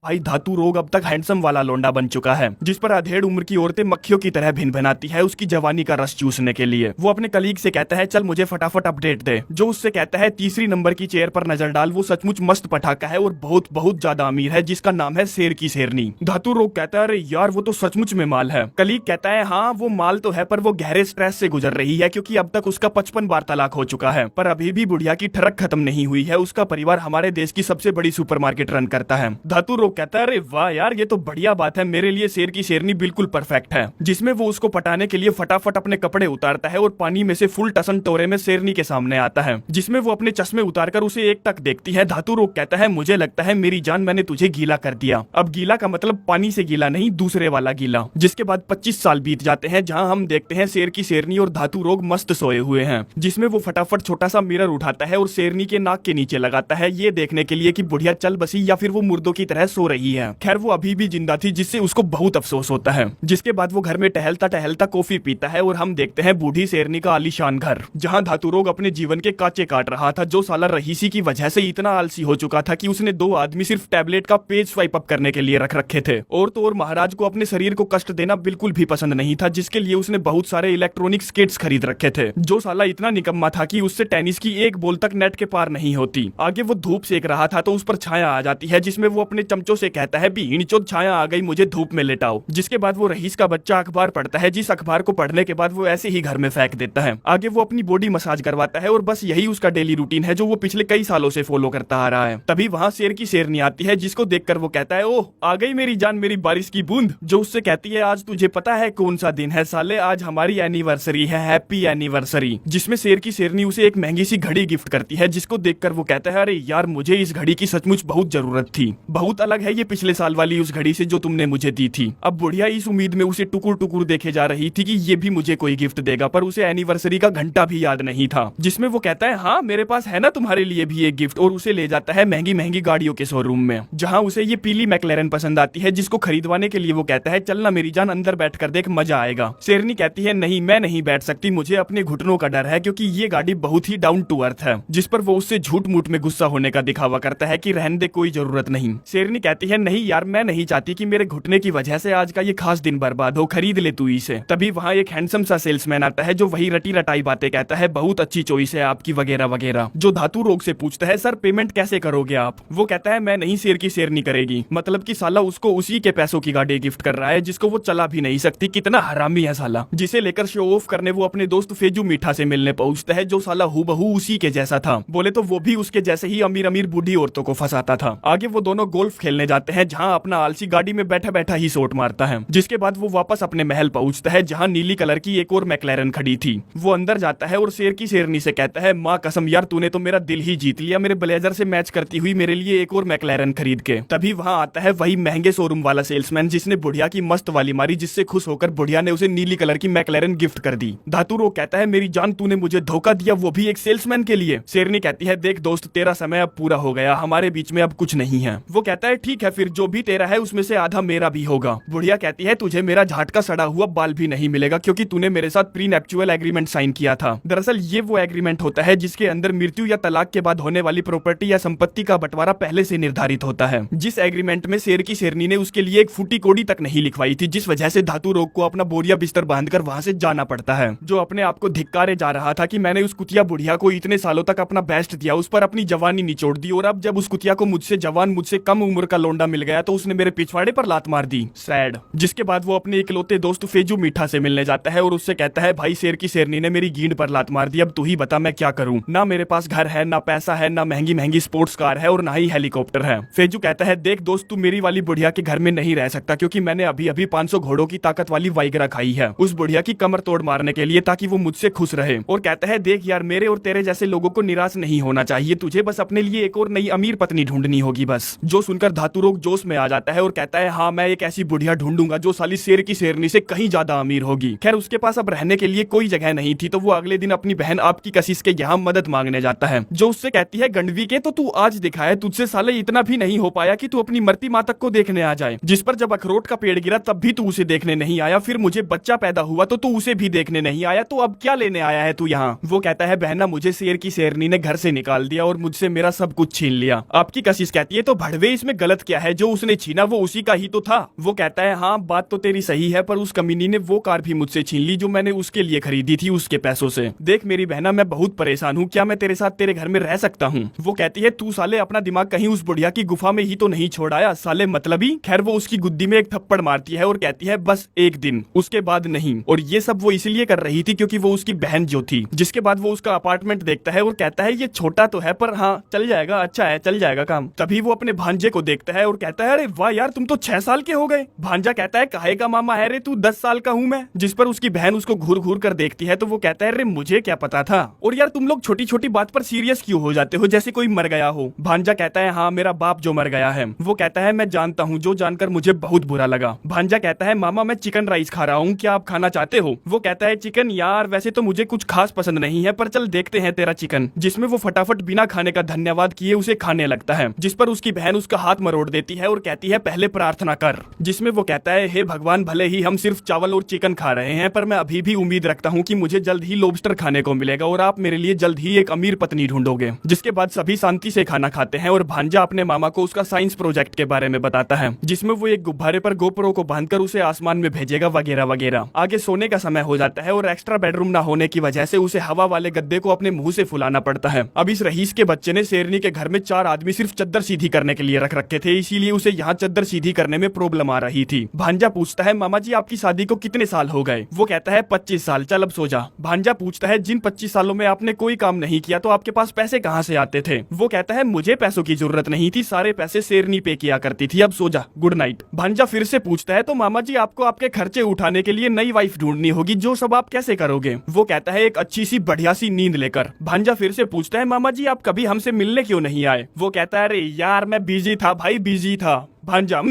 भाई धातु रोग अब तक हैंडसम वाला लोंडा बन चुका है, जिस पर अधेड़ उम्र की औरतें मक्खियों की तरह भिनभिनाती है उसकी जवानी का रस चूसने के लिए। वो अपने कलीग से कहता है चल मुझे फटाफट अपडेट दे, जो उससे कहता है तीसरी नंबर की चेयर पर नजर डाल, वो सचमुच मस्त पटाखा है और बहुत बहुत ज्यादा अमीर है, जिसका नाम है शेर की शेरनी। धातु रोग कहता है अरे यार वो तो सचमुच में माल है। कलीग कहता है हाँ वो माल तो है, पर वो गहरे स्ट्रेस से गुजर रही है क्योंकि अब तक उसका 55 बार तलाक हो चुका है, पर अभी भी बुढ़िया की ठरक खत्म नहीं हुई है। उसका परिवार हमारे देश की सबसे बड़ी सुपरमार्केट रन करता है। धातु रोग कहता है अरे वाह यार ये तो बढ़िया बात है, मेरे लिए शेर की शेरनी बिल्कुल परफेक्ट है। जिसमें वो उसको पटाने के लिए फटाफट अपने कपड़े उतारता है और पानी में से फुल टसन टोरे में शेरनी के सामने आता है, जिसमें वो अपने चश्मे उतारकर उसे एक टक देखती है। धातु रोग कहता है मुझे लगता है मेरी जान मैंने तुझे गीला कर दिया। अब गीला का मतलब पानी से गीला नहीं, दूसरे वाला गीला। जिसके बाद 25 साल बीत जाते हैं, जहां हम देखते हैं शेर की शेरनी और धातु रोग मस्त सोए हुए हैं, जिसमें वो फटाफट छोटा सा मिरर उठाता है और शेरनी के नाक के नीचे लगाता है, ये देखने के लिए कि बुढ़िया चल बसी या फिर वो मुर्दों की तरह सो रही है। खैर वो अभी भी जिंदा थी, जिससे उसको बहुत अफसोस होता है। जिसके बाद वो घर में टहलता टहलता कॉफी पीता है और हम देखते हैं बूढ़ी शेरनी का आलीशान घर, जहां धातु रोग अपने जीवन के कांचे काट रहा था, जो साला रहीसी की वजह से इतना आलसी हो चुका था कि उसने 2 आदमी सिर्फ टैबलेट का पेज स्वाइप अप करने के लिए रख रखे थे। और तो और महाराज को अपने शरीर को कष्ट देना बिल्कुल भी पसंद नहीं था, जिसके लिए उसने बहुत सारे इलेक्ट्रॉनिक किट्स खरीद रखे थे। जो साला इतना निकम्मा था कि उससे टेनिस की एक बॉल तक नेट के पार नहीं होती। आगे वो धूप सेक रहा था तो उस पर छाया आ जाती है, जिसमें वो अपने चमचों से कहता है भीड़चोद छाया आ गई, मुझे धूप में लेटाओ। जिसके बाद वो रईस का बच्चा अखबार पढ़ता है, जिस अखबार को पढ़ने के बाद वो ऐसे ही घर में फेंक देता है। आगे वो अपनी बॉडी मसाज करवाता है और बस यही उसका डेली रूटीन है जो वो पिछले कई सालों से फॉलो करता आ रहा है। तभी वहाँ शेर की शेरनी आती है, जिसको देखकर वो कहता है ओह आ गई मेरी जान मेरी बारिश की बूंद। जो उससे कहती है आज तुझे पता है कौन सा दिन है साले, आज हमारी एनिवर्सरी है, हैप्पी एनिवर्सरी। जिसमें शेर की शेरनी उसे एक महंगी सी घड़ी गिफ्ट करती है, जिसको देखकर वो कहता है अरे यार मुझे इस घड़ी की सचमुच बहुत जरूरत थी, बहुत अलग है ये पिछले साल वाली उस घड़ी से जो तुमने मुझे दी थी। अब बुढ़िया इस उम्मीद में उसे टुकुर टुकुर देखे जा रही थी कि ये भी मुझे कोई गिफ्ट देगा, पर उसे एनिवर्सरी का घंटा भी याद नहीं था। जिसमें वो कहता है हाँ मेरे पास है ना तुम्हारे लिए भी एक गिफ्ट, और उसे ले जाता है महंगी महंगी गाड़ियों के शोरूम में, जहाँ उसे ये पीली मैक्लेरन पसंद आती है, जिसको खरीदवाने के लिए वो कहता है चलना मेरी जान अंदर बैठ कर देख मजा आएगा। शेरनी कहती है नहीं मैं नहीं बैठ सकती, मुझे अपने घुटनों का डर है क्योंकि ये गाड़ी बहुत ही डाउन टू अर्थ है। जिस पर वो उससे झूठ मूठ में गुस्सा होने का दिखावा करता है कि रहने दे कोई जरूरत नहीं। शेरनी कहती है नहीं यार मैं नहीं चाहती कि मेरे घुटने की वजह से आज का ये खास दिन बर्बाद हो, खरीद ले तू इसे। तभी वहाँ एक हैंडसम सा सेल्समैन आता है जो वही रटी रटाई बातें कहता है, बहुत अच्छी चॉइस है आपकी वगैरह वगैरह। जो धातु रोग से पूछता है सर पेमेंट कैसे करोगे आप, वो कहता है मैं नहीं शेर की शेरनी करेगी, मतलब कि साला उसको उसी के पैसों की गाड़ी गिफ्ट कर रहा है जिसको वो चला भी नहीं सकती। कितना हरामी है साला। जिसे लेकर शो ऑफ करने वो अपने दोस्त फेजू मीठा से मिलने पहुंचता है, जो साला हूबहू उसी के जैसा था, बोले तो वो भी उसके जैसे ही अमीर अमीर बूढ़ी औरतों को फंसाता था। आगे वो दोनों गोल्फ खेलने जाते हैं, जहाँ अपना आलसी गाड़ी में बैठा बैठा ही शॉट मारता है। जिसके बाद वो वापस अपने महल पहुंचता है, जहाँ नीली कलर की एक और मैक्लेरन खड़ी थी। वो अंदर जाता है और शेर की शेरनी से कहता है माँ कसम यार तूने तो मेरा दिल ही जीत लिया, मेरे ब्लेजर से मैच करती हुई मेरे लिए एक और मैक्लेरन खरीद के। तभी वहाँ आता है वही महंगे शोरूम वाला सेल्समैन, जिसने बुढ़िया की मस्त वाली मारी, जिससे खुश होकर बुढ़िया ने उसे नीली कलर की मैक्लेरन गिफ्ट कर दी। धातु रोग कहता है मेरी जान तूने मुझे धोखा दिया, वो भी एक सेल्समैन के लिए। शेरनी कहती है देख दोस्त तेरा समय अब पूरा हो गया, हमारे बीच में अब कुछ नहीं है। वो कहता है ठीक है फिर जो भी तेरा है उसमें से आधा मेरा भी होगा। बुढ़िया कहती है तुझे मेरा झाट का सड़ा हुआ बाल भी नहीं मिलेगा क्योंकि तूने मेरे साथ प्रीनेप्चुअल एग्रीमेंट साइन किया था। दरअसल ये वो एग्रीमेंट होता है जिसके अंदर मृत्यु या तलाक के बाद होने वाली प्रॉपर्टी या संपत्ति का बंटवारा पहले से निर्धारित होता है। जिस एग्रीमेंट में शेर की शेरनी ने उसके लिए एक फूटी कोड़ी तक नहीं लिखवाई थी, जिस वजह से धातु रोग को अपना बोरिया बिस्तर बांधकर वहां से जाना पड़ता है। जो अपने आप को धिक्कारे जा रहा था कि मैंने उस कुतिया बुढ़िया को इतने सालों तक अपना बेस्ट दिया, उस पर अपनी जवानी निचोड़ दी, और अब जब उस कुतिया को मुझसे जवान मुझसे कम उम्र का लोंडा मिल गया तो उसने मेरे पिछवाड़े पर लात मार दी। सैड। जिसके बाद वो अपने इकलौते दोस्त फेजू मीठा से मिलने जाता है और उससे कहता है भाई शेर की शेरनी ने मेरी गींड पर लात मार दी, अब तू ही बता मैं क्या करूं, ना मेरे पास घर है ना पैसा है ना महंगी महंगी स्पोर्ट्स कार है और ना ही हेलीकॉप्टर है। फेजू कहता है देख दोस्त तू मेरी वाली बुढ़िया के घर में नहीं रह सकता क्योंकि मैंने अभी अभी 500 घोड़ों की ताकत वाली वाइगरा खाई है उस बुढ़िया की कमर तोड़ मारने के लिए ताकि वो मुझसे खुश रहे। और कहता है देख यार मेरे और तेरे जैसे लोगों को निराश नहीं होना चाहिए, तुझे बस अपने लिए एक और नई अमीर पत्नी ढूंढनी होगी बस। जो सुनकर धातु रोग जोश में आ जाता है और कहता है हाँ मैं एक ऐसी बुढ़िया ढूंढूंगा जो साली शेर की शेरनी से कहीं ज्यादा अमीर होगी। खैर उसके पास अब रहने के लिए कोई जगह नहीं थी तो वो अगले दिन अपनी बहन आपकी कशिश के यहाँ मदद मांगने जाता है, जो उससे कहती है गंडवी के तो तू आज दिखाया, तुझसे साले इतना भी नहीं हो पाया कि तू अपनी मरती माँ तक को देखने आ जाए। जिस पर जब अखरोट का पेड़ गिरा तब भी तू उसे देखने नहीं आया, फिर मुझे बच्चा पैदा हुआ तो तू उसे भी देखने नहीं आया, तो अब क्या लेने आया है तू यहाँ। वो कहता है बहना मुझे शेर की शेरनी ने घर से निकाल दिया और मुझसे मेरा सब कुछ छीन लिया। आपकी कशिश कहती है तो भड़वे इसमें गलत गलत क्या है, जो उसने छीना वो उसी का ही तो था। वो कहता है हाँ बात तो तेरी सही है, पर उस कमीनी ने वो कार भी मुझसे छीन ली जो मैंने उसके लिए खरीदी थी उसके पैसों से। देख मेरी बहना, मैं बहुत परेशान हूँ, क्या मैं तेरे साथ तेरे घर में रह सकता हूँ? वो कहती है तू साले अपना दिमाग कहीं उस बुढ़िया की गुफा में ही तो नहीं छोड़ आया साले मतलबी। खैर वो उसकी गुद्दी में एक थप्पड़ मारती है और कहती है बस एक दिन, उसके बाद नहीं। और ये सब वो इसलिए कर रही थी क्योंकि वो उसकी बहन जो थी। जिसके बाद वो उसका अपार्टमेंट देखता है और कहता है ये छोटा तो है पर हाँ चल जाएगा, अच्छा है चल जाएगा काम। तभी वो अपने भांजे को देखता है और कहता है अरे वाह यार तुम तो 6 साल के हो गए। भांजा कहता है काहे का मामा है रे तू, 10 साल का हूँ मैं। जिस पर उसकी बहन उसको घूर घूर कर देखती है तो वो कहता है अरे मुझे क्या पता था, और यार तुम लोग छोटी छोटी बात पर सीरियस क्यों हो जाते हो जैसे कोई मर गया हो। भांजा कहता है हाँ मेरा बाप जो मर गया है। वो कहता है मैं जानता हूँ, जो जानकर मुझे बहुत बुरा लगा। भांजा कहता है मामा मैं चिकन राइस खा रहा हूँ, क्या आप खाना चाहते हो? वो कहता है चिकन यार वैसे तो मुझे कुछ खास पसंद नहीं है, पर चल देखते हैं तेरा चिकन। जिसमें वो फटाफट बिना खाने का धन्यवाद किए उसे खाने लगता है। जिस पर उसकी बहन उसका हाथ मरोड़ देती है और कहती है पहले प्रार्थना कर। जिसमें वो कहता है हे भगवान, भले ही हम सिर्फ चावल और चिकन खा रहे हैं पर मैं अभी भी उम्मीद रखता हूँ कि मुझे जल्द ही लॉबस्टर खाने को मिलेगा और आप मेरे लिए जल्द ही एक अमीर पत्नी ढूंढोगे। जिसके बाद सभी शांति से खाना खाते हैं और भांजा अपने मामा को उसका साइंस प्रोजेक्ट के बारे में बताता है, जिसमें वो एक गुब्बारे पर गोप्रो को बांधकर उसे आसमान में भेजेगा वगैरह वगैरह। आगे सोने का समय हो जाता है और एक्स्ट्रा बेडरूम ना होने की वजह से उसे हवा वाले गद्दे को अपने मुंह से फुलाना पड़ता है। अब इस रईस के बच्चे ने शेरनी के घर में 4 आदमी सिर्फ चद्दर सीधी करने के लिए रख रखे थे, इसीलिए उसे यहाँ चद्दर सीधी करने में प्रॉब्लम आ रही थी। भांजा पूछता है मामा जी आपकी शादी को कितने साल हो गए? वो कहता है 25 साल, चल अब सो जा। भांजा पूछता है जिन 25 सालों में आपने कोई काम नहीं किया तो आपके पास पैसे कहाँ से आते थे? वो कहता है मुझे पैसों की जरूरत नहीं थी, सारे पैसे शेरनी पे किया करती थी, अब सो जा, गुड नाइट। भांजा फिर से पूछता है तो मामा जी आपको आपके खर्चे उठाने के लिए नई वाइफ ढूंढनी होगी, जो सब आप कैसे करोगे? वो कहता है एक अच्छी सी बढ़िया सी नींद लेकर। भांजा फिर से पूछता है मामा जी आप कभी हमसे मिलने क्यों नहीं आए? वो कहता है अरे यार मैं बिजी था भाई, बिजी था। भांजा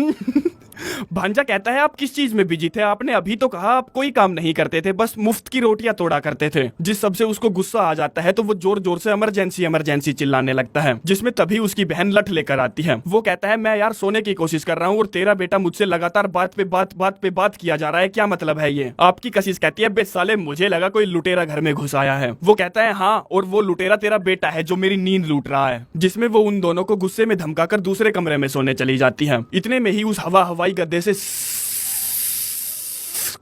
भांजा कहता है आप किस चीज में बिजी थे? आपने अभी तो कहा आप कोई काम नहीं करते थे, बस मुफ्त की रोटियां तोड़ा करते थे। जिस सबसे उसको गुस्सा आ जाता है तो वो जोर जोर से इमरजेंसी इमरजेंसी चिल्लाने लगता है, जिसमें तभी उसकी बहन लठ लेकर आती है। वो कहता है मैं यार सोने की कोशिश कर रहा हूँ और तेरा बेटा मुझसे लगातार बात पे बात किया जा रहा है, क्या मतलब है ये? आपकी कशिश कहती है बे साले मुझे लगा कोई लुटेरा घर में घुस आया है। वो कहता है हाँ, और वो लुटेरा तेरा बेटा है जो मेरी नींद लूट रहा है। जिसमें वो उन दोनों को गुस्से में धमकाकर दूसरे कमरे में सोने चली जाती है। इतने में ही उस हवाई गद्दे से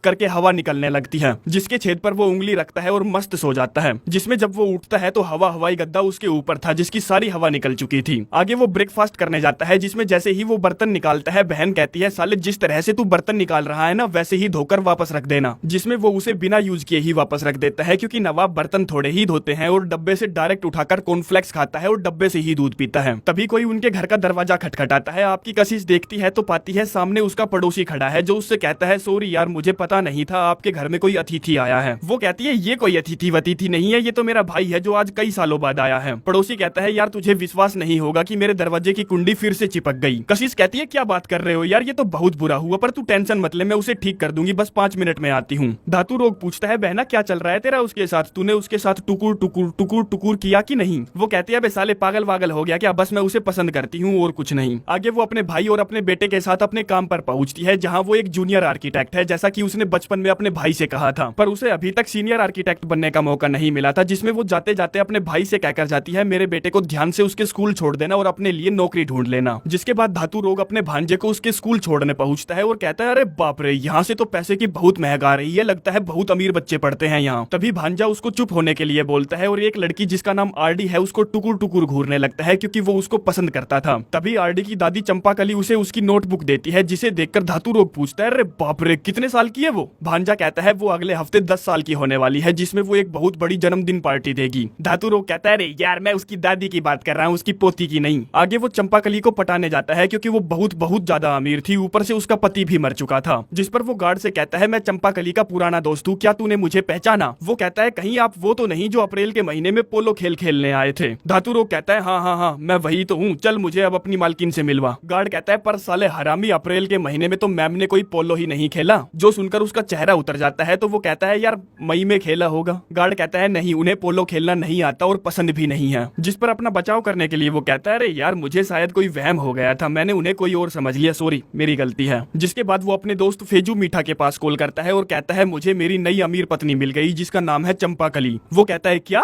करके हवा निकलने लगती है, जिसके छेद पर वो उंगली रखता है और मस्त सो जाता है। जिसमें जब वो उठता है तो हवाई गद्दा उसके ऊपर था जिसकी सारी हवा निकल चुकी थी। आगे वो ब्रेकफास्ट करने जाता है, जिसमें जैसे ही वो बर्तन निकालता है बहन कहती है साले जिस तरह से तू बर्तन निकाल रहा है ना वैसे ही धोकर वापस रख देना। जिसमें वो उसे बिना यूज किए ही वापस रख देता है, क्योंकि नवाब बर्तन थोड़े ही धोते हैं और डब्बे से डायरेक्ट उठाकर कॉर्नफ्लेक्स खाता है और डब्बे से ही दूध पीता है। तभी कोई उनके घर का दरवाजा खटखटाता है। आपकी कशिश देखती है तो पाती है सामने उसका पड़ोसी खड़ा है, जो उससे कहता है सॉरी यार मुझे पता नहीं था आपके घर में कोई अतिथि आया है। वो कहती है ये कोई अतिथि वतिथि नहीं है, ये तो मेरा भाई है जो आज कई सालों बाद आया है। पड़ोसी कहता है यार तुझे विश्वास नहीं होगा कि मेरे दरवाजे की कुंडी फिर से चिपक गई। कशिश कहती है क्या बात कर रहे हो यार, ये तो बहुत बुरा हुआ, पर तू टेंशन मत ले, मैं उसे ठीक कर दूंगी, बस 5 मिनट में आती हूँ। धातु रोग पूछता है बहना क्या चल रहा है तेरा उसके साथ, तूने उसके साथ टुकुर टुकुर टुकुर टुकुर किया कि नहीं? वो कहती है बे साले पागल वागल हो गया क्या, बस मैं उसे पसंद करती हूँ और कुछ नहीं। आगे वो अपने भाई और अपने बेटे के साथ अपने काम पर पहुंचती है, जहाँ वो एक जूनियर आर्किटेक्ट है, जैसा कि उसने बचपन में अपने भाई से कहा था, पर उसे अभी तक सीनियर आर्किटेक्ट बनने का मौका नहीं मिला था। जिसमें वो जाते जाते अपने भाई से कहकर जाती है मेरे बेटे को ध्यान से उसके स्कूल छोड़ देना और अपने लिए नौकरी ढूंढ लेना। जिसके बाद धातु रोग अपने भांजे को उसके स्कूल छोड़ने पहुंचता है और कहता है अरे बाप रे, यहाँ से तो पैसे की बहुत महंगा आ रही है, लगता है बहुत अमीर बच्चे पढ़ते हैं यहाँ। तभी भांजा उसको चुप होने के लिए बोलता है और एक लड़की जिसका नाम आरडी है उसको टुकुर टुकुर घूरने लगता है, क्योंकि वो उसको पसंद करता था। तभी आरडी की दादी चंपाकली उसे उसकी नोटबुक देती है, जिसे देखकर धातु रोग पूछता है अरे बाप रे कितने साल की है वो? भांजा कहता है वो अगले हफ्ते 10 साल की होने वाली है, जिसमें वो एक बहुत बड़ी जन्मदिन पार्टी देगी। धातु रोग कहता है अरे यार मैं उसकी दादी की बात कर रहा हूँ, उसकी पोती की नहीं। आगे वो चंपाकली को पटाने जाता है, क्योंकि वो बहुत बहुत ज्यादा अमीर थी, ऊपर से उसका पति भी मर चुका था। जिस पर वो गार्ड से कहता है मैं चंपाकली का पुराना दोस्त हूँ, क्या तूने मुझे पहचाना? वो कहता है कहीं आप वो तो नहीं जो अप्रैल के महीने में पोलो खेलने आए थे? धातु रोग कहता है हाँ मैं वही तो हूँ, चल मुझे अब अपनी मालकिन से मिलवा। गार्ड कहता है पर साले हरामी, अप्रैल के महीने में तो मैम ने कोई पोलो ही नहीं खेला। जो सुनकर उसका चेहरा उतर जाता है तो वो कहता है यार मई में खेला होगा। गार्ड कहता है नहीं, उन्हें पोलो खेलना नहीं आता और पसंद भी नहीं है। जिस पर अपना बचाव करने के लिए वो कहता है अरे यार मुझे शायद कोई वहम हो गया था, मैंने उन्हें कोई और समझ लिया, सॉरी मेरी गलती है। जिसके बाद वो अपने दोस्त फेजू मीठा के पास कॉल करता है और कहता है मुझे मेरी नई अमीर पत्नी मिल गई जिसका नाम है चंपाकली। वो कहता है क्या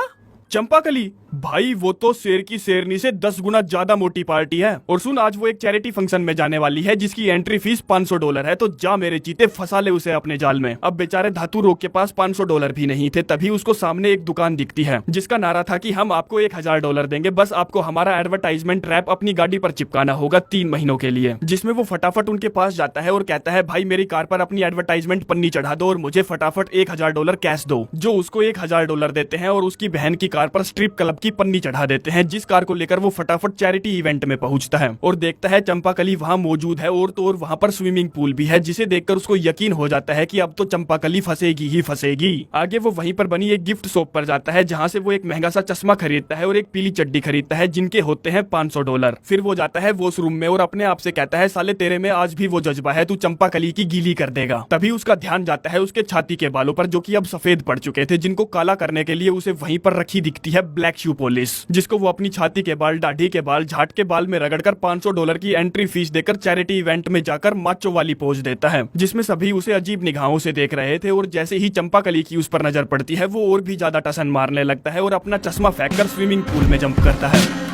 चंपाकली, भाई वो तो शेर की शेरनी से 10 गुना ज्यादा मोटी पार्टी है। और सुन, आज वो एक चैरिटी फंक्शन में जाने वाली है जिसकी एंट्री फीस $500 है, तो जा मेरे चीते फंसा ले उसे अपने जाल में। अब बेचारे धातु रोग के पास $500 भी नहीं थे, तभी उसको सामने एक दुकान दिखती है जिसका नारा था कि हम आपको $1000 देंगे, बस आपको हमारा एडवर्टाइजमेंट रैप अपनी गाड़ी पर चिपकाना होगा 3 महीनों के लिए। जिसमें वो फटाफट उनके पास जाता है और कहता है, भाई मेरी कार पर अपनी एडवर्टाइजमेंट पन्नी चढ़ा दो और मुझे फटाफट $1000 कैश दो। जो उसको $1000 देते हैं और उसकी बहन की कार पर स्ट्रिप क्लब की पन्नी चढ़ा देते हैं, जिस कार को लेकर वो फटाफट चैरिटी इवेंट में पहुंचता है और देखता है चंपाकली वहां मौजूद है और तो और वहां पर स्विमिंग पूल भी है, जिसे देखकर उसको यकीन हो जाता है कि अब तो चंपाकली फंसेगी ही फंसेगी। आगे वो वहीं पर बनी एक गिफ्ट शॉप पर जाता है जहां से वो एक महंगा सा चश्मा खरीदता है और एक पीली चड्डी खरीदता है जिनके होते हैं $500। फिर वो जाता है वॉशरूम में और अपने आप से कहता है, साले तेरे में आज भी वो जज्बा है, तू चंपाकली की गीली कर देगा। तभी उसका ध्यान जाता है उसके छाती के बालों पर जो कि अब सफेद पड़ चुके थे, जिनको काला करने के लिए उसे वहीं पर रखी दिखती है ब्लैक शू पॉलिश, जिसको वो अपनी छाती के बाल, दाढ़ी के बाल, झाट के बाल में रगड़कर $500 की एंट्री फीस देकर चैरिटी इवेंट में जाकर माचो वाली पोज देता है, जिसमें सभी उसे अजीब निगाहों से देख रहे थे। और जैसे ही चंपाकली की उस पर नजर पड़ती है वो और भी ज्यादा टसन मारने लगता है और अपना चश्मा फेंककर स्विमिंग पूल में जंप करता है।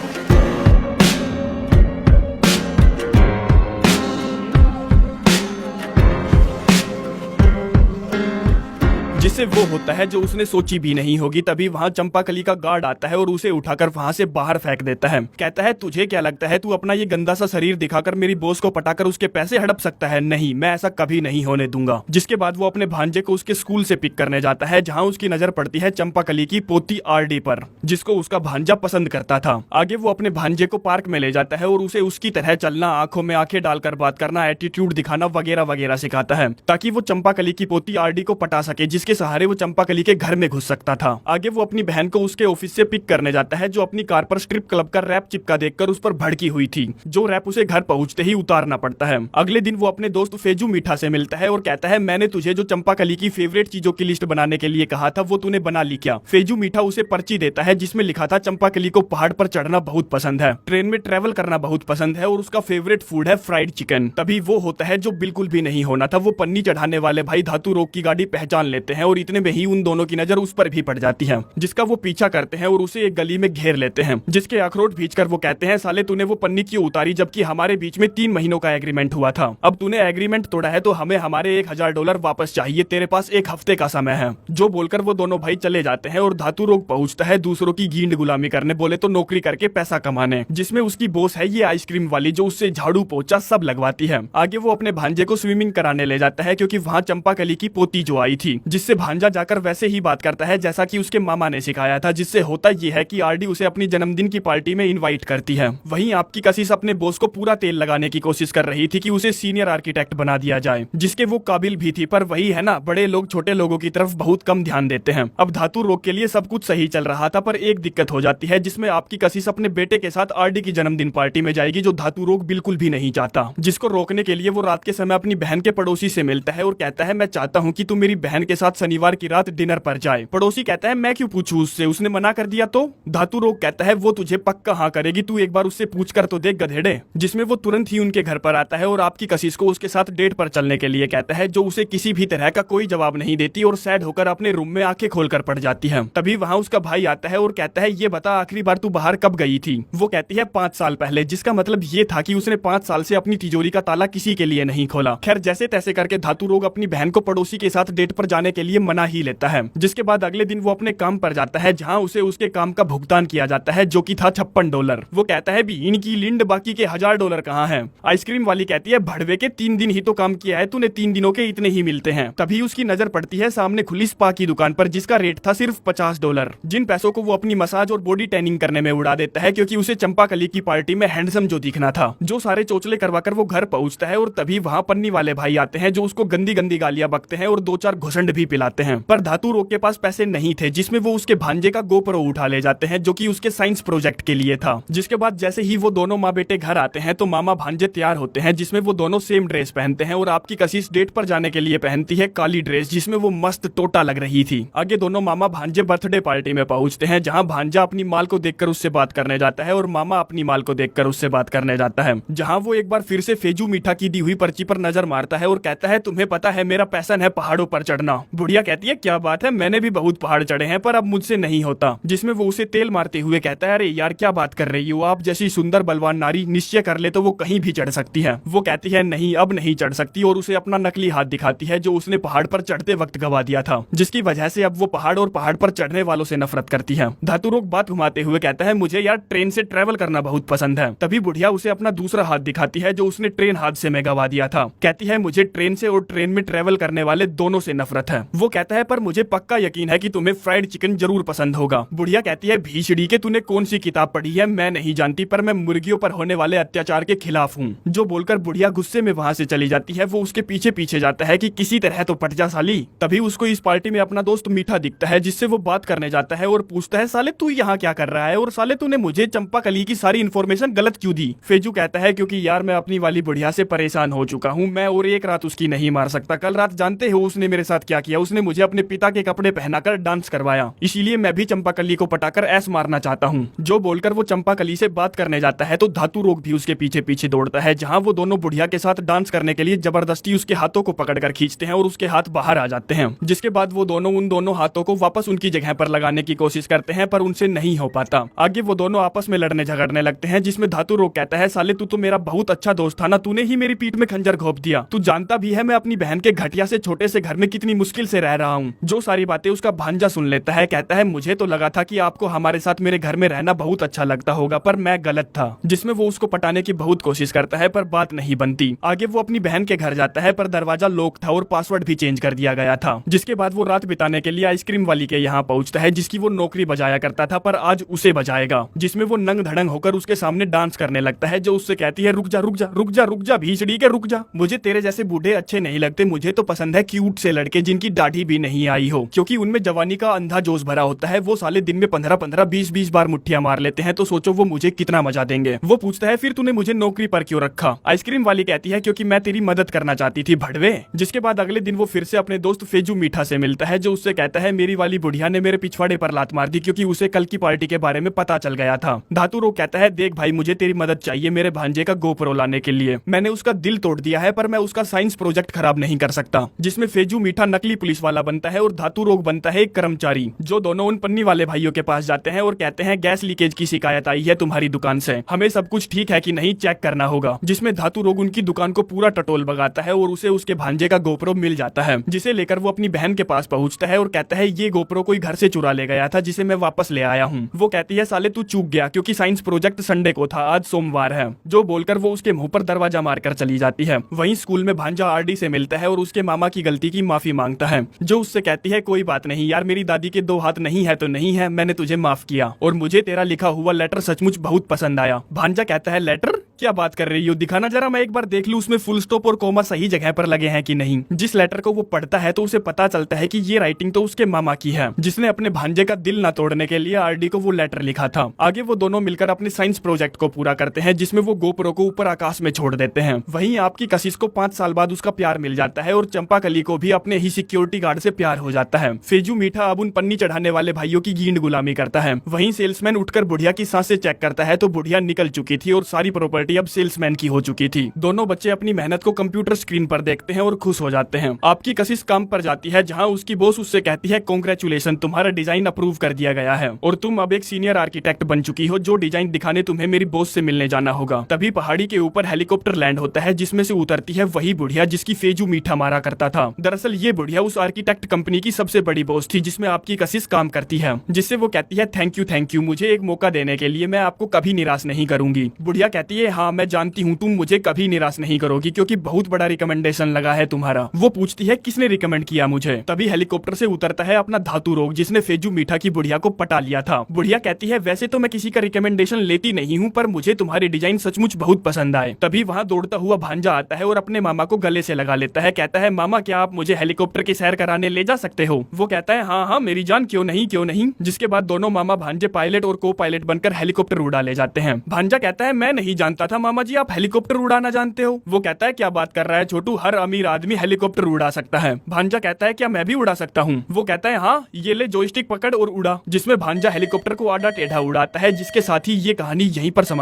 जिससे वो होता है जो उसने सोची भी नहीं होगी। तभी वहाँ चंपाकली का गार्ड आता है और उसे उठाकर वहाँ से बाहर फेंक देता है। कहता है, तुझे क्या लगता है तू अपना ये गंदा सा शरीर दिखाकर मेरी बॉस को पटाकर उसके पैसे हड़प सकता है? नहीं, मैं ऐसा कभी नहीं होने दूंगा। जिसके बाद वो अपने भांजे को उसके स्कूल से पिक करने जाता है, जहाँ उसकी नजर पड़ती है चंपाकली की पोती आरडी पर, जिसको उसका भांजा पसंद करता था। आगे वो अपने भांजे को पार्क में ले जाता है और उसे उसकी तरह चलना, आंखों में आंखें डालकर बात करना, एटीट्यूड दिखाना वगैरह वगैरह सिखाता है, ताकि वो चंपाकली की पोती आरडी को पटा सके, जिसके सहारे वो चंपाकली के घर में घुस सकता था। आगे वो अपनी बहन को उसके ऑफिस से पिक करने जाता है, जो अपनी कार पर स्ट्रिप क्लब का रैप चिपका देखकर उस पर भड़की हुई थी, जो रैप उसे घर पहुंचते ही उतारना पड़ता है। अगले दिन वो अपने दोस्त फेजू मीठा से मिलता है और कहता है, मैंने तुझे जो चंपाकली की फेवरेट चीजों की लिस्ट बनाने के लिए कहा था वो तूने बना ली क्या? फेजू मीठा उसे पर्ची देता है जिसमें लिखा था, चंपाकली को पहाड़ पर चढ़ना बहुत पसंद है, ट्रेन में ट्रेवल करना बहुत पसंद है और उसका फेवरेट फूड है फ्राइड चिकन। तभी वो होता है जो बिल्कुल भी नहीं होना था, वो पन्नी चढ़ाने वाले भाई धातु रोग की गाड़ी पहचान लेते हैं और इतने में ही उन दोनों की नजर उस पर भी पड़ जाती है, जिसका वो पीछा करते हैं और उसे एक गली में घेर लेते हैं, जिसके अखरोट भींचकर वो कहते हैं, साले तूने वो पन्नी क्यों उतारी जबकि हमारे बीच में 3 महीनों का एग्रीमेंट हुआ था? अब तूने एग्रीमेंट तोड़ा है तो हमें हमारे $1000 वापस चाहिए, तेरे पास 1 हफ्ते का समय है। जो बोलकर वो दोनों भाई चले जाते हैं और धातु रोग पहुंचता है दूसरों की गींड गुलामी करने, बोले तो नौकरी करके पैसा कमाने, जिसमें उसकी बॉस है ये आइसक्रीम वाली जो उससे झाड़ू पोछा सब लगवाती है। आगे वो अपने भांजे को स्विमिंग कराने ले जाता है क्योंकि वहाँ चंपाकली की पोती जो आई थी, जिससे भांजा जाकर वैसे ही बात करता है जैसा कि उसके मामा ने सिखाया था, जिससे होता ये है कि आरडी उसे अपनी जन्मदिन की पार्टी में इनवाइट करती है। वहीं आपकी कशिश अपने बॉस को पूरा तेल लगाने की कोशिश कर रही थी कि उसे सीनियर आर्किटेक्ट बना दिया जाए, जिसके वो काबिल भी थी, पर वही है ना, बड़े लोग छोटे लोगों की तरफ बहुत कम ध्यान देते हैं। अब धातु रोग के लिए सब कुछ सही चल रहा था, पर एक दिक्कत हो जाती है जिसमें आपकी कशिश अपने बेटे के साथ आरडी की जन्मदिन पार्टी में जाएगी, जो धातु रोग बिल्कुल भी नहीं चाहता। जिसको रोकने के लिए वो रात के समय अपनी बहन के पड़ोसी से मिलता है और कहता है, मैं चाहता हूँ कि तू मेरी बहन के साथ शनिवार की रात डिनर पर जाए। पड़ोसी कहता है, मैं क्यों पूछूं उससे, उसने मना कर दिया तो? धातु रोग कहता है, वो तुझे पक्का हाँ करेगी, तू एक बार उससे पूछ कर तो देख गधेड़े। जिसमें वो तुरंत ही उनके घर पर आता है और आपकी कशिश को उसके साथ डेट पर चलने के लिए कहता है, जो उसे किसी भी तरह का कोई जवाब नहीं देती और सैड होकर अपने रूम में आंखें खोलकर पड़ जाती है। तभी वहाँ उसका भाई आता है और कहता है, ये बता आखिरी बार तू बाहर कब गई थी? वो कहती है 5 साल पहले, जिसका मतलब ये था कि उसने 5 साल से अपनी तिजोरी का ताला किसी के लिए नहीं खोला। खैर जैसे तैसे करके धातु रोग अपनी बहन को पड़ोसी के साथ डेट पर जाने के लिए मना ही लेता है। जिसके बाद अगले दिन वो अपने काम पर जाता है, जहाँ उसे उसके काम का भुगतान किया जाता है, जो कि था $56। वो कहता है, भी इनकी लिंड बाकी के $1000 कहाँ हैं? आइसक्रीम वाली कहती है, भड़वे के 3 दिन ही तो काम किया है तूने, 3 दिनों के इतने ही मिलते हैं। तभी उसकी नजर पड़ती है सामने खुली स्पा की दुकान पर, जिसका रेट था सिर्फ $50, जिन पैसों को वो अपनी मसाज और बॉडी टैनिंग करने में उड़ा देता है, क्योंकि उसे चंपाकली की पार्टी में हैंडसम जो दिखना था। जो सारे चोचले करवाकर वो घर पहुंचता है और तभी वहाँ पन्नी वाले भाई आते हैं, जो उसको गंदी गंदी गालियां बकते हैं और 2-4 घुसंड भी पिलाते हैं। पर धातु रोग के पास पैसे नहीं थे, जिसमें वो उसके भांजे का गोप्रो उठा ले जाते हैं, जो कि उसके साइंस प्रोजेक्ट के लिए था। जिसके बाद जैसे ही वो दोनों माँ बेटे घर आते हैं तो मामा भांजे तैयार होते हैं, जिसमें वो दोनों सेम ड्रेस पहनते हैं और आपकी कशिश डेट पर जाने के लिए पहनती है काली ड्रेस, जिसमें वो मस्त टोटा लग रही थी। आगे दोनों मामा भांजे बर्थडे पार्टी में पहुंचते हैं, जहां भांजा अपनी माल को देखकर उससे बात करने जाता है और मामा अपनी माल को देखकर उससे बात करने जाता है, जहां वो एक बार फिर से फेजू मीठा की दी हुई पर्ची पर नजर मारता है और कहता है, तुम्हें पता है मेरा पैशन है पहाड़ों पर चढ़ना। बुढ़िया कहती है क्या बात है, मैंने भी बहुत पहाड़ चढ़े हैं पर अब मुझसे नहीं होता। जिसमें वो उसे तेल मारते हुए कहता है अरे यार क्या बात कर रही हो, आप जैसी सुंदर बलवान नारी निश्चय कर ले तो वो कहीं भी चढ़ सकती है। वो कहती है नहीं अब नहीं चढ़ सकती और उसे अपना नकली हाथ दिखाती है जो उसने पहाड़ पर चढ़ते वक्त गवा दिया था, जिसकी वजह से अब वो पहाड़ और पहाड़ पर चढ़ने वालों से नफरत करती है। धातुरोग बात घुमाते हुए कहता है मुझे यार ट्रेन से ट्रेवल करना बहुत पसंद है। तभी बुढ़िया उसे अपना दूसरा हाथ दिखाती है जो उसने ट्रेन हादसे में गवा दिया था। कहती है मुझे ट्रेन से और ट्रेन में ट्रेवल करने वाले दोनों से नफरत है। वो कहता है पर मुझे पक्का यकीन है कि तुम्हें फ्राइड चिकन जरूर पसंद होगा। बुढ़िया कहती है भीषड़ी के तूने कौन सी किताब पढ़ी है, मैं नहीं जानती पर मैं मुर्गियों पर होने वाले अत्याचार के खिलाफ हूँ। जो बोलकर बुढ़िया गुस्से में वहाँ से चली जाती है। वो उसके पीछे पीछे जाता है कि किसी तरह तो पट जा साली। तभी उसको इस पार्टी में अपना दोस्त मीठा दिखता है जिससे वो बात करने जाता है और पूछता है साले तू यहाँ क्या कर रहा है और साले तूने मुझे चंपा कली की सारी इन्फॉर्मेशन गलत क्यों दी। फेजू कहता है क्योंकि यार मैं अपनी वाली बुढ़िया से परेशान हो चुका हूँ, मैं और एक रात उसकी नहीं मार सकता। कल रात जानते हो उसने मेरे साथ क्या किया, उसने मुझे अपने पिता के कपड़े पहनाकर डांस करवाया, इसीलिए मैं भी चंपा कली को पटाकर ऐस मारना चाहता हूँ। जो बोलकर वो चंपा कली से बात करने जाता है तो धातु रोग भी उसके पीछे पीछे दौड़ता है, जहाँ वो दोनों बुढ़िया के साथ डांस करने के लिए जबरदस्ती उसके हाथों को पकड़कर खींचते हैं और उसके हाथ बाहर आ जाते हैं। जिसके बाद वो दोनों उन दोनों हाथों को वापस उनकी जगह पर लगाने की कोशिश करते हैं पर उनसे नहीं हो पाता। आगे वो दोनों आपस में लड़ने झगड़ने लगते हैं जिसमें धातु रोग कहता है साले तू तो मेरा बहुत अच्छा दोस्त था ना, तूने ही मेरी पीठ में खंजर घोंप दिया। तू जानता भी है मैं अपनी बहन के घटिया से छोटे से घर में कितनी मुश्किल से रह रहा हूँ। जो सारी बातें उसका भांजा सुन लेता है। कहता है मुझे तो लगा था कि आपको हमारे साथ मेरे घर में रहना बहुत अच्छा लगता होगा पर मैं गलत था। जिसमें वो उसको पटाने की बहुत कोशिश करता है पर बात नहीं बनती। आगे वो अपनी बहन के घर जाता है पर दरवाजा लॉक था और पासवर्ड भी चेंज कर दिया गया था। जिसके बाद वो रात बिताने के लिए आइसक्रीम वाली के यहाँ पहुंचता है जिसकी वो नौकरी बजाया करता था पर आज उसे बजाएगा। जिसमें वो नंग धड़ंग होकर उसके सामने डांस करने लगता है जो उससे कहती है रुक जा रुक जा रुक जा रुक जा भीषड़ी के रुक जा, मुझे तेरे जैसे बूढ़े अच्छे नहीं लगते, मुझे तो पसंद है क्यूट से लड़के जिनकी दाढ़ी भी नहीं आई हो, क्योंकि उनमें जवानी का अंधा जोश भरा होता है। वो साले दिन में 15-15 20-20 बार मुट्ठियां मार लेते हैं तो सोचो वो मुझे कितना मजा देंगे। वो पूछता है फिर तूने मुझे नौकरी पर क्यों रखा। आइसक्रीम वाली कहती है क्योंकि मैं तेरी मदद करना चाहती थी भड़वे। जिसके बाद अगले दिन वो फिर से अपने दोस्त फेजू मीठा से मिलता है जो उससे कहता है मेरी वाली बुढ़िया ने मेरे पिछवाड़े पर लात मार दी क्योंकि उसे कल की पार्टी के बारे में पता चल गया था। धातु रोग कहता है देख भाई मुझे तेरी मदद चाहिए मेरे भांजे का गोप्रो लाने के लिए, मैंने उसका दिल तोड़ दिया है पर मैं उसका साइंस प्रोजेक्ट खराब नहीं कर सकता। जिसमें फेजू मीठा नकली पुलिस वाला बनता है और धातु रोग बनता है एक कर्मचारी। जो दोनों उन पन्नी वाले भाइयों के पास जाते हैं और कहते हैं गैस लीकेज की शिकायत आई है तुम्हारी दुकान से, हमें सब कुछ ठीक है कि नहीं चेक करना होगा। जिसमें धातु रोग उनकी दुकान को पूरा टटोल बगाता है और उसे उसके भांजे का गोप्रो मिल जाता है। जिसे लेकर वो अपनी बहन के पास पहुंचता है और कहता है ये गोप्रो कोई घर से चुरा ले गया था जिसे मैं वापस ले आया हूँ। वो कहती है साले तू चूक गया क्योंकि साइंस प्रोजेक्ट संडे को था, आज सोमवार है। जो बोलकर वो उसके मुंह पर दरवाजा मारकर चली जाती है। वहीं स्कूल में भांजा आरडी से मिलता है और उसके मामा की गलती की माफी मांगता है। जो उससे कहती है कोई बात नहीं यार, मेरी दादी के 2 हाथ नहीं है तो नहीं है, मैंने तुझे माफ किया और मुझे तेरा लिखा हुआ लेटर सचमुच बहुत पसंद आया। भांजा कहता है लेटर क्या बात कर रही हो, दिखाना जरा मैं एक बार देख लूं उसमें फुल स्टॉप और कोमा सही जगह पर लगे हैं कि नहीं। जिस लेटर को वो पढ़ता है तो उसे पता चलता है कि ये राइटिंग तो उसके मामा की है जिसने अपने भांजे का दिल न तोड़ने के लिए आरडी को वो लेटर लिखा था। आगे वो दोनों मिलकर अपने साइंस प्रोजेक्ट को पूरा करते हैं जिसमें वो गोप्रो को ऊपर आकाश में छोड़ देते हैं। वहीं आपकी कशिश को 5 साल बाद उसका प्यार मिल जाता है और चंपा कली को भी अपने ही सिक्योरिटी गार्ड से प्यार हो जाता है। फेजू मीठा अब उन पन्नी चढ़ाने वाले भाइयों की गींड गुलामी करता है। वहीं सेल्समैन उठकर बुढ़िया की सांसें चेक करता है तो बुढ़िया निकल चुकी थी और सारी प्रॉपर्टी अब सेल्समैन हो चुकी थी। दोनों बच्चे अपनी मेहनत को कंप्यूटर स्क्रीन पर देखते हैं और खुश हो जाते हैं। आपकी कशिश काम पर जाती है जहां उसकी बॉस उससे कहती है कांग्रेचुलेशन, तुम्हारा डिजाइन अप्रूव कर दिया गया है और तुम अब एक सीनियर आर्किटेक्ट बन चुकी हो। जो डिजाइन दिखाने तुम्हें मेरी बॉस से मिलने जाना होगा। तभी पहाड़ी के ऊपर हेलीकॉप्टर लैंड होता है जिसमें से उतरती है वही बुढ़िया जिसकी फेजू मीठा मारा करता था। दरअसल ये बुढ़िया उस आर्किटेक्ट कंपनी की सबसे बड़ी बॉस थी जिसमें आपकी कशिश काम करती है। जिससे वो कहती है थैंक यू मुझे एक मौका देने के लिए, मैं आपको कभी निराश नहीं करूंगी। बुढ़िया कहती है हाँ मैं जानती हूँ तुम मुझे कभी निराश नहीं करोगी क्योंकि बहुत बड़ा रिकमेंडेशन लगा है तुम्हारा। वो पूछती है किसने रिकमेंड किया मुझे। तभी हेलीकॉप्टर से उतरता है अपना धातु रोग जिसने फेजू मीठा की बुढ़िया को पटा लिया था। बुढ़िया कहती है वैसे तो मैं किसी का रिकमेंडेशन लेती नहीं हूँ पर मुझे तुम्हारे डिजाइन सचमुच बहुत पसंद आए। तभी वहाँ दौड़ता हुआ भांजा आता है और अपने मामा को गले से लगा लेता है। कहता है मामा क्या आप मुझे हेलीकॉप्टर की सैर कराने ले जा सकते हो। वो कहता है हाँ मेरी जान क्यों नहीं। जिसके बाद दोनों मामा भांजे पायलट और को पायलट बनकर हेलीकॉप्टर उड़ा ले जाते हैं। भांजा कहता है मैं नहीं जानता था मामा जी आप हेलीकॉप्टर उड़ाना जानते हो। वो कहता है क्या बात कर रहा है छोटू, हर अमीर आदमी हेलीकॉप्टर उड़ा सकता है। भांजा कहता है क्या मैं भी उड़ा सकता हूँ। वो कहता है हाँ ये ले जॉयस्टिक पकड़ और उड़ा। जिसमें भांजा हेलीकॉप्टर को आड़ा टेढ़ा उड़ाता है। जिसके साथ ही ये कहानी यहीं पर समाप्त